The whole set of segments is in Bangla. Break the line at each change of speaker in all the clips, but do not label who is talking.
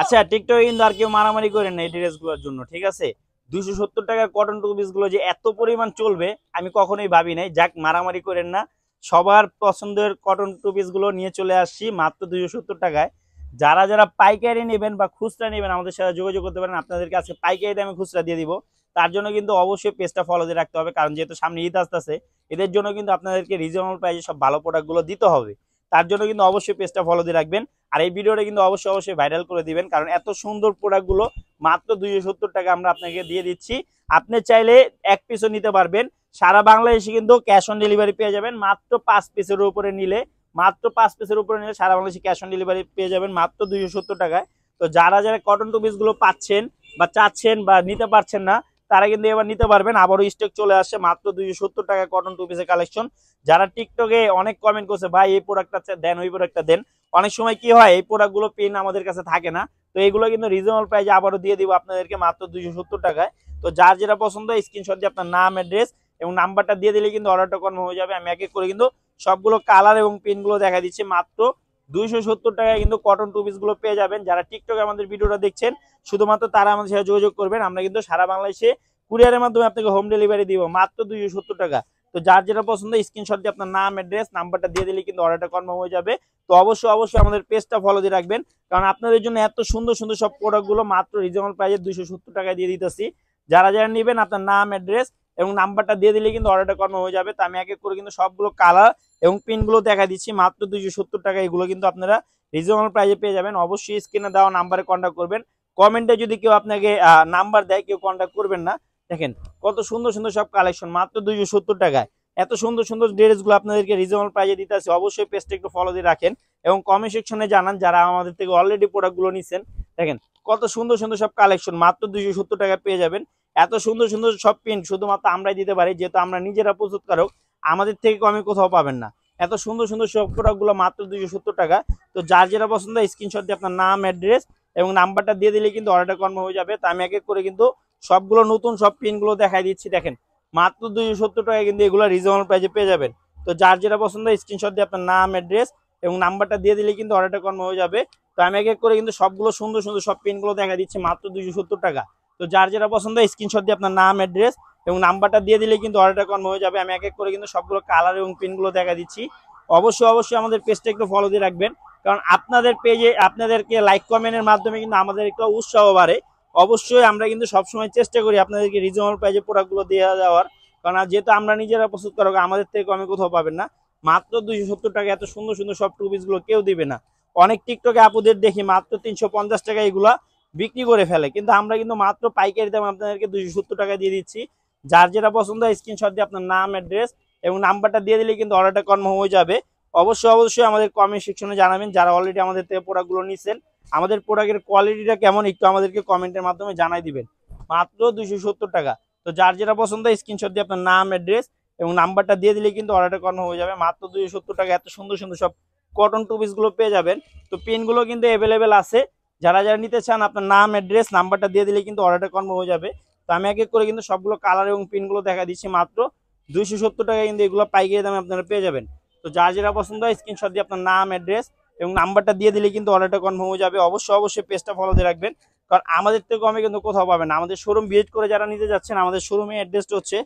আচ্ছা টিকটকে কিন্তু আর কেউ মারামারি করেন না এই ড্রেসগুলোর জন্য, ঠিক আছে? 270 টাকার কটন টু পিস গুলো যে এত পরিমাণ চলবে আমি কখনোই ভাবি নাই। যাক, মারামারি করেন না, সবার পছন্দের কটন টু পিস গুলো নিয়ে চলে আসছি মাত্র 270 টাকায়। যারা যারা পাইকারি নেবেন বা খুচরা নেবেন আমাদের সাথে যোগাযোগ করতে পারেন, আপনাদেরকে আজকে পাইকারি দামে খুচরা দিয়ে দিব। তার জন্য কিন্তু অবশ্যই পেজটা ফলো দিয়ে রাখতে হবে, কারণ যেহেতু সামনে ঈদ আসতেছে, এদের জন্য কিন্তু আপনাদেরকে রিজনেবল প্রাইসে সব ভালো প্রোডাক্ট গুলো দিতে হবে। তার জন্য কিন্তু অবশ্যই পেজটা ফলো দিয়ে রাখবেন। আর এই ভিডিওটা কিন্তু অবশ্যই ভাইরাল করে দিবেন, কারণ এত সুন্দর প্রোডাক্ট গুলো মাত্র 270 টাকা আমরা আপনাকে দিয়ে দিচ্ছি। আপনি চাইলে এক পিসও নিতে পারবেন, সারা বাংলাদেশে কিন্তু ক্যাশ অন ডেলিভারি পেয়ে যাবেন। মাত্র 5 পিসের উপরে নিলে, সারা বাংলাদেশে ক্যাশ অন ডেলিভারি পেয়ে যাবেন মাত্র 270 টাকায়। তো যারা যারা কটন টু পিস গুলো পাচ্ছেন বা চাচ্ছেন বা নিতে পারছেন না, তারা কিন্তু এবার নিতে পারবেন। আবারও স্টক চলে আসছে মাত্র 270 টাকা কটন টু পিসের কালেকশন। যারা টিকটকে অনেক কমেন্ট করছে ভাই এই প্রোডাক্টটা দেন, ওই প্রোডাক্টটা দেন, অনেক সময় কি হয় এই প্রোডাক্টগুলো পেন আমাদের কাছে থাকে না। তো এগুলো কিন্তু রিজনেবল প্রাইসে আবারও দিয়ে দিব আপনাদেরকে মাত্র 270 টাকায়। তো যার যেটা পছন্দ স্ক্রিনশট দিয়ে আপনার নাম, অ্যাড্রেস এবং নাম্বারটা দিয়ে দিলে কিন্তু অর্ডারটা কনফার্ম হয়ে যাবে। আমি এক এক করে কিন্তু সবগুলো কালার এবং পেনগুলো দেখা দিচ্ছি। মাত্র 270 টাকায় কিন্তু কটন টু পিস গুলো পেয়ে যাবেন। যারা টিকটকে আমাদের ভিডিওটা দেখছেন শুধুমাত্র তারা আমাদের সাথে যোগাযোগ করবেন, আমরা কিন্তু সারা বাংলাদেশে কুরিয়ারের মাধ্যমে আপনাকে হোম ডেলিভারি দিব মাত্র 270 টাকা। তো যার যেটা পছন্দ স্ক্রিনশট দিয়ে আপনার নাম, অ্যাড্রেস, নাম্বারটা দিয়ে দিলে কিন্তু অর্ডারটা কনফার্ম হয়ে যাবে। তো অবশ্যই আমাদের পেজটা ফলো দিয়ে রাখবেন, কারণ আপনাদের জন্য এত সুন্দর সুন্দর সব প্রোডাক্টগুলো মাত্র রিজনেবল প্রাইসে 270 টাকায় দিয়ে দিতেছি। যারা যারা নেবেন আপনার নাম, অ্যাড্রেস এবং নাম্বারটা দিয়ে দিলে কিন্তু অর্ডারটা কনফার্ম হয়ে যাবে। তো আমি এক এক করে কিন্তু সবগুলো কালার এবং পিনগুলো দেখা দিচ্ছি মাত্র 270 টাকা। এগুলো কিন্তু আপনারা রিজনেবল প্রাইসে পেয়ে যাবেন। অবশ্যই স্ক্রিনে দেওয়া নাম্বারে কন্ট্যাক্ট করবেন। কমেন্টে যদি কেউ আপনাকে নাম্বার দেয় কেউ কন্ট্যাক্ট করবেন না। দেখেন কত সুন্দর সুন্দর সব কালেকশন মাত্র 270 টাকায়। এত সুন্দর সুন্দর ড্রেসগুলো আপনাদেরকে রিজনেবল প্রাইসে দিতে আছে। অবশ্যই পেজটা একটু ফলো দিয়ে রাখেন এবং কমেন্ট সেকশনে জানান যারা আমাদের থেকে অলরেডি প্রোডাক্টগুলো নিচ্ছেন। দেখেন কত সুন্দর সুন্দর সব কালেকশন মাত্র 270 টাকায় পেয়ে যাবেন। এত সুন্দর সুন্দর সব প্রিন্ট শুধুমাত্র আমরাই দিতে পারি, যেহেতু আমরা নিজেরা প্রস্তুতকারক, আমাদের থেকে কমে কোথাও পাবেন না। এত সুন্দর সুন্দর সব প্রোডাক্টগুলো মাত্র 270 টাকা। তো যার যেটা পছন্দ স্ক্রিনশট দিয়ে আপনার নাম, অ্যাড্রেস এবং নাম্বারটা দিয়ে দিলে কিন্তু অর্ডারটা কনফার্ম হয়ে যাবে। তো আমি এক এক করে কিন্তু সবগুলো নতুন সব পিনগুলো দেখাই দিচ্ছি। দেখেন মাত্র 270 টাকায় কিন্তু এগুলো রিজনেবল প্রাইসে পেয়ে যাবেন। তো যার যেটা পছন্দ স্ক্রিনশট দিয়ে আপনার নাম, অ্যাড্রেস এবং নাম্বারটা দিয়ে দিলে কিন্তু অর্ডারটা কনফার্ম হয়ে যাবে। তো আমি এক এক করে কিন্তু সবগুলো সুন্দর সুন্দর সব পিনগুলো দেখা দিচ্ছি মাত্র 270 টাকা। তো যার যেটা পছন্দ স্ক্রিনশট দিয়ে আপনার নাম, অ্যাড্রেস এবং নাম্বারটা দিয়ে দিলে কিন্তু অর্ডারটা কনফার্ম হয়ে যাবে। আমি এক এক করে কিন্তু সবগুলো কালার এবং পিনগুলো দেখা দিচ্ছি। অবশ্যই আমাদের পেজটা একটু ফলো দিয়ে রাখবেন, কারণ আপনাদের পেজে আপনাদেরকে লাইক কমেন্টের মাধ্যমে কিন্তু আমাদের একটু উৎসাহ বাড়ে। অবশ্যই আমরা কিন্তু সবসময় চেষ্টা করি আপনাদেরকে রিজনেবল প্রাইসে প্রোডাক্টগুলো দিয়ে দেওয়ার, কারণ যেহেতু আমরা নিজেরা প্রস্তুত করব আমাদের থেকে কমে কোথাও পাবেন না। মাত্র 270 টাকা এত সুন্দর সুন্দর সব টু পিসগুলো কেউ দিবে না। অনেক টিকটকে আপুদের দেখি মাত্র 350 টাকা এগুলা বিক্রি করে ফেলে, কিন্তু আমরা কিন্তু মাত্র পাইকারি দাম আপনাদেরকে 270 টাকা দিয়ে দিচ্ছি। যার যেটা পছন্দ স্ক্রিনশট দিয়ে আপনার নাম, অ্যাড্রেস এবং নাম্বারটা দিয়ে দিলে কিন্তু অর্ডারটা কনফার্ম হয়ে যাবে। অবশ্যই আমাদের কমেন্ট সেকশনে জানাবেন যারা অলরেডি আমাদের থেকে প্রোডাক্টগুলো নিচ্ছেন, আমাদের প্রোডাক্টের কোয়ালিটিটা কেমন একটু আমাদেরকে কমেন্টের মাধ্যমে জানাই দিবেন। মাত্র 270 টাকা। তো যার যেটা পছন্দ স্ক্রিনশট দিয়ে আপনার নাম, অ্যাড্রেস এবং নাম্বারটা দিয়ে দিলে কিন্তু অর্ডারটা কনফার্ম হয়ে যাবে। মাত্র 270 টাকা এত সুন্দর সুন্দর সব কটন টু পিসগুলো পেয়ে যাবেন। তো পেনগুলো কিন্তু অ্যাভেলেবেল আছে, যারা যারা নিতে চান আপনার নাম, অ্যাড্রেস, নাম্বারটা দিয়ে দিলে কিন্তু অর্ডারটা কনফার্ম হয়ে যাবে। তো আমি এক এক করে কিন্তু সবগুলো কালার এবং পিনগুলো দেখা দিচ্ছি মাত্র 270 টাকা কিন্তু এগুলো পাইকারি দামে আপনারা পেয়ে যাবেন। তো যার যেটা পছন্দ হয় স্ক্রিনশট দিয়ে আপনার নাম, অ্যাড্রেস এবং নাম্বারটা দিয়ে দিলে কিন্তু অর্ডারটা কনফার্ম হয়ে যাবে। অবশ্যই পেজটা ফলো দিয়ে রাখবেন, কারণ আমাদের থেকে কমে কিন্তু কোথাও পাবেন না। আমাদের শোরুম ভিজিট করে যারা নিতে যাচ্ছেন, আমাদের শোরুমের অ্যাড্রেসটা হচ্ছে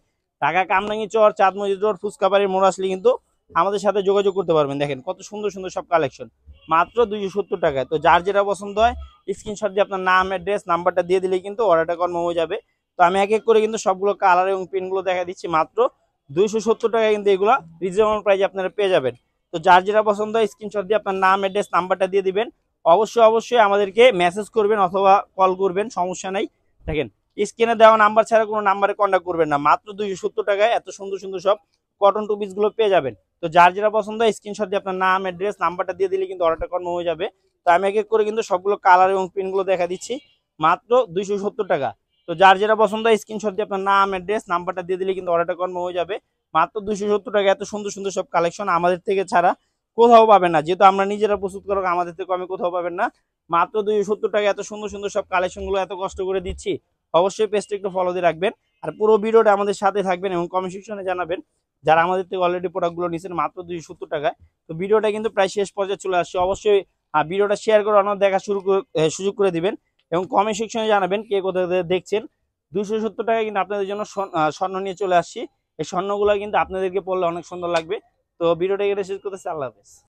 ঢাকা কামরাঙ্গি চর, চাঁদ মসজিদ রোড, ফুচকাবাড়ির মোড় আসলে কিন্তু আমাদের সাথে যোগাযোগ করতে পারবেন। দেখেন কত সুন্দর সুন্দর সব কালেকশন মাত্র 270 টাকায়। তো যার যেটা পছন্দ হয় স্ক্রিনশট দিয়ে আপনার নাম, অ্যাড্রেস, নাম্বারটা দিয়ে দিলে কিন্তু অর্ডারটা কনফার্ম হয়ে যাবে। তো আমি এক এক করে কিন্তু সবগুলো কালার এবং পিনগুলো দেখা দিচ্ছি মাত্র 270 টাকায় কিন্তু এগুলো রিজনেবল প্রাইসে আপনারা পেয়ে যাবেন। তো যার যেটা পছন্দ হয় স্ক্রিনশট দিয়ে আপনার নাম, অ্যাড্রেস, নাম্বারটা দিয়ে দিবেন। অবশ্যই আমাদেরকে মেসেজ করবেন অথবা কল করবেন, সমস্যা নাই। দেখেন স্ক্রিনে দেওয়া নাম্বার ছাড়া কোনো নাম্বারে কন্ট্যাক্ট করবেন না। মাত্র 270 টাকায় এত সুন্দর সুন্দর সব কটন টু পিসগুলো পেয়ে যাবেন। তো যার যেটা পছন্দ হয় স্ক্রিনশট দিয়ে আপনার নাম, অ্যাড্রেস, নাম্বারটা দিয়ে দিলে কিন্তু অর্ডারটা কনফার্ম হয়ে যাবে। তো আমি এক এক করে কিন্তু সবগুলো কালার এবং পিনগুলো দেখা দিচ্ছি মাত্র 270 টাকা। তো যার যেটা পছন্দ হয় স্ক্রিনশট দিয়ে আপনার নাম, অ্যাড্রেস, নাম্বারটা দিয়ে দিলে কিন্তু অর্ডারটা কনফার্ম হয়ে যাবে। মাত্র 270 টাকা এত সুন্দর সুন্দর সব কালেকশন আমাদের থেকে ছাড়া কোথাও পাবেন না, যেহেতু আমরা নিজেরা প্রস্তুত করব আমাদের থেকে কমে কোথাও পাবেন না। মাত্র 270 টাকা এত সুন্দর সুন্দর সব কালেকশন গুলো এত কষ্ট করে দিচ্ছি। অবশ্যই পেজটা একটু ফলো দিয়ে রাখবেন আর পুরো ভিডিওটা আমাদের সাথে থাকবেন এবং কমেন্ট সেকশনে জানাবেন যারা আমাদের থেকে অলরেডি প্রোডাক্টগুলো নিচ্ছেন মাত্র 270 টাকায়। তো ভিডিওটা কিন্তু প্রায় শেষ পর্যায়ে চলে আসছে। অবশ্যই আর ভিডিওটা শেয়ার করে অন্য দেখা সুযোগ করে দিবেন এবং কমেন্ট সেকশনে জানাবেন কে কোথা থেকে দেখছেন। 270 টাকায় কিন্তু আপনাদের জন্য স্বর্ণ নিয়ে চলে আসছি। এই স্বর্ণগুলো কিন্তু আপনাদেরকে পড়লে অনেক সুন্দর লাগবে। তো ভিডিওটা এখানে শেষ করতেছি, আল্লাহ হাফেজ।